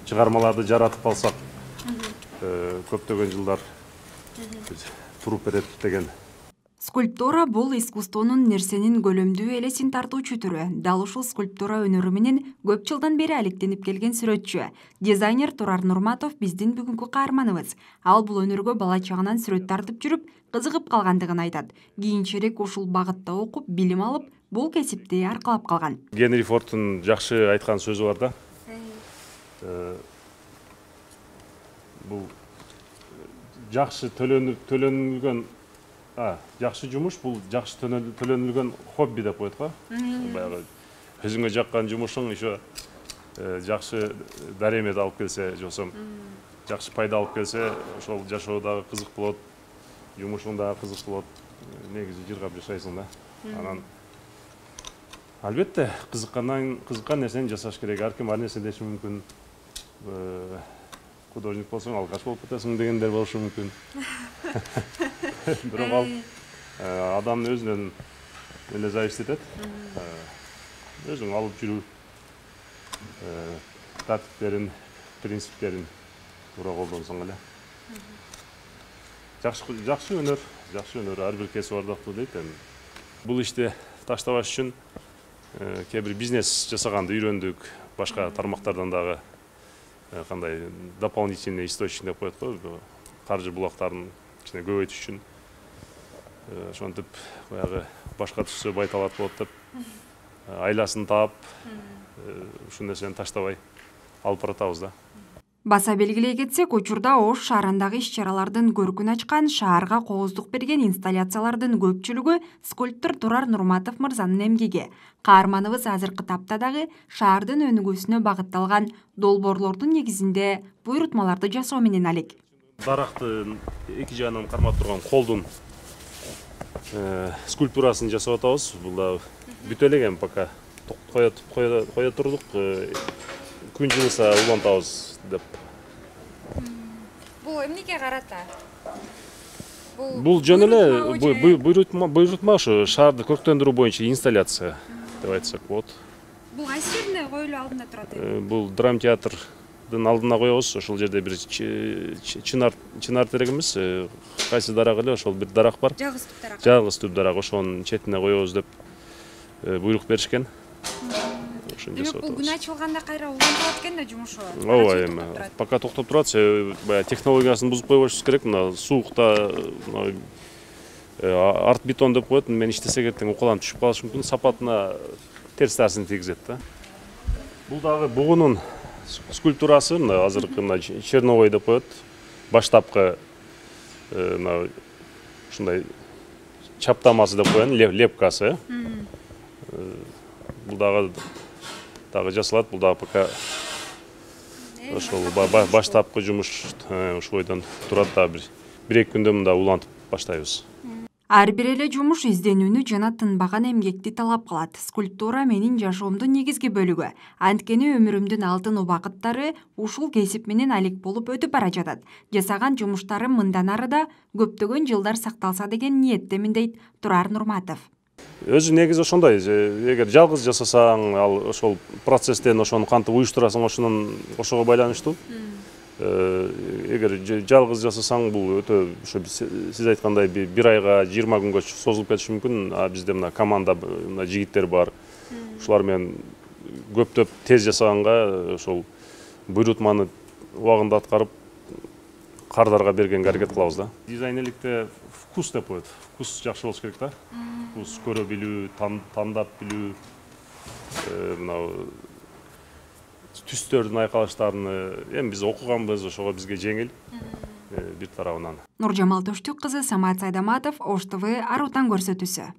чыгармаларды жаратып алсак көптөгөн жылдар туруп берет деген. Скульптура бул искусствонун нерсенин көлөмдүү элесин тартуучу түрү. Дал ушул скульптура өнөрү менен көп жылдан бери алектенип келген сүрөтчү. Дизайнер Турар Нурматов биздин бүгүнкү каарманыбыз. Ал бул өнөргө бала чагынан сүрөт тартып жүрүп, кызыгып калгандыгын айтат. Кийинчерээк ушул багытта окуп, билим алып, бул кесипти аркалап калган. Генри Фордтун жакшы айткан сөзү бар да. Бул жакшы төлөнүлгөн жакшы жумуш, бул жакшы төлөнүлгөн хобби деп коет го. Баягы өзүңө жаккан жумушуң еще жакшы даремет алып келсе, жосом жакшы пайда алып келсе, ошол жашоо дагы кызык болот, жумушуң дагы кызык болот. Негизи жыргап жашайсың да. Анан албетте кызыккан нерсени жасаш керек. Ар ким ар нерсе деши мүмкүн. Художник болсоң алкаш болуп кетесиң дегендер болушу мүмкүн. Бирок ал адамдын өзүнөн эле зависит этет. Өзүң алып жүрүү тартиптерин, принциптерин туура колдонсоң эле. Жакшы өнөр ар бир кесип ардактуу дейт. Бул ишти таштабаш үчүн кээ бир бизнес жасаганды үйрөндүк. Башка тармактардан дагы кандай дополнительный источник деп коет го, каржы булактарын кичине көбөйтүш үчүн. Ошентип баягы башка түшсө байталат болот деп айласын таап, ушул нерсени таштабай алып баратабыз да. Баса белгилей кетсек, учурда Ош шаарындагы иш-чаралардын көркүн ачкан, шаарга кооздук берген инсталляциялардын көпчүлүгү скульптор Турар Нурматов мырзанын эмгеги. Каарманыбыз азыркы тапта дагы шаардын өнүгүүсүнө багытталган долбоорлордун негизинде буйрутмаларды жасоо менен алек. Дарактын эки жагынан кармап турган колдун скульптурасын жасап атабыз. Бул да бүтө элек пока кое турдук. Күн жылыса улантабыз деп. Бул эмнеге карата? Бул жөн эле буйрутма ошо шаарды көрктөндүрүү боюнча инсталляция деп айтсак болот. Бул кайсы жерде коюлуу алдында турат? Бул драм театрдын алдына коебуз. Ошол жерде бир чынар терек эмес, кайсы дарак эле, ошол бир дарак бар. Жалгыз түп дарак. Жалгыз түп дарак, ошонун четине коебуз деп буйрук беришкен. Демек бул күн ачылганда кайра улантылат экен да жумушу. Ооба, эми пока токтоп турат, баягы технологиясын бузуп койбошубуз керек. Мына суукта арт бетон деп коет, мен иштесек эртең укаланып түшүп калышы мүмкүн, сапатына терс таасирин тийгизет да. Бул дагы бугунун скульптурасы, мына азыркы черновой деп коет. Баштапкы мына ушундай чаптамасы деп коен, лепкасы. Бул дагы жасалат, бул дагы пока ошол баштапкы жумуш ошойдон турат да, бир-эки күндө мында улантып баштайбыз. Ар бир эле жумуш изденүүнү жана тынбаган эмгекти талап кылат. Скульптура менин жашоомдун негизги бөлүгү. Анткени өмүрүмдүн алтын убакыттары ушул кесип менен алек болуп өтүп бара жатат. Жасаган жумуштарым мындан ары да көптөгөн жылдар сакталса деген ниеттемин дейт Турар Нурматов. Өзү негизи ошондой, эгер жалгыз жасасаң, ал ошол процесстен ошону кантип уюштурасың, ошого байланыштуу. Эгер жалгыз жасасаң, бул өтө ошо сиз айткандай бир айга 20 күнгө созулуп кетиши мүмкүн. А бизде мына команда, мына жигиттер бар. Ушулар менен көптөп тез жасаганга ошол буйрутманы убагында аткарып кардарга бергенге аракет кылабыз да. Дизайнерликте вкус деп коет. Вкус жакшы болуш керек да. Вкус көрө билүү, тандап билүү, мына түстөрдүн айкалыштарын эми биз окуганбыз, ошого бизге жеңил бир тарабынан. Нуржамал Төштүк кызы, Самат Сайдаматов, Ош ТВ, Арутан көрсөтүүсү.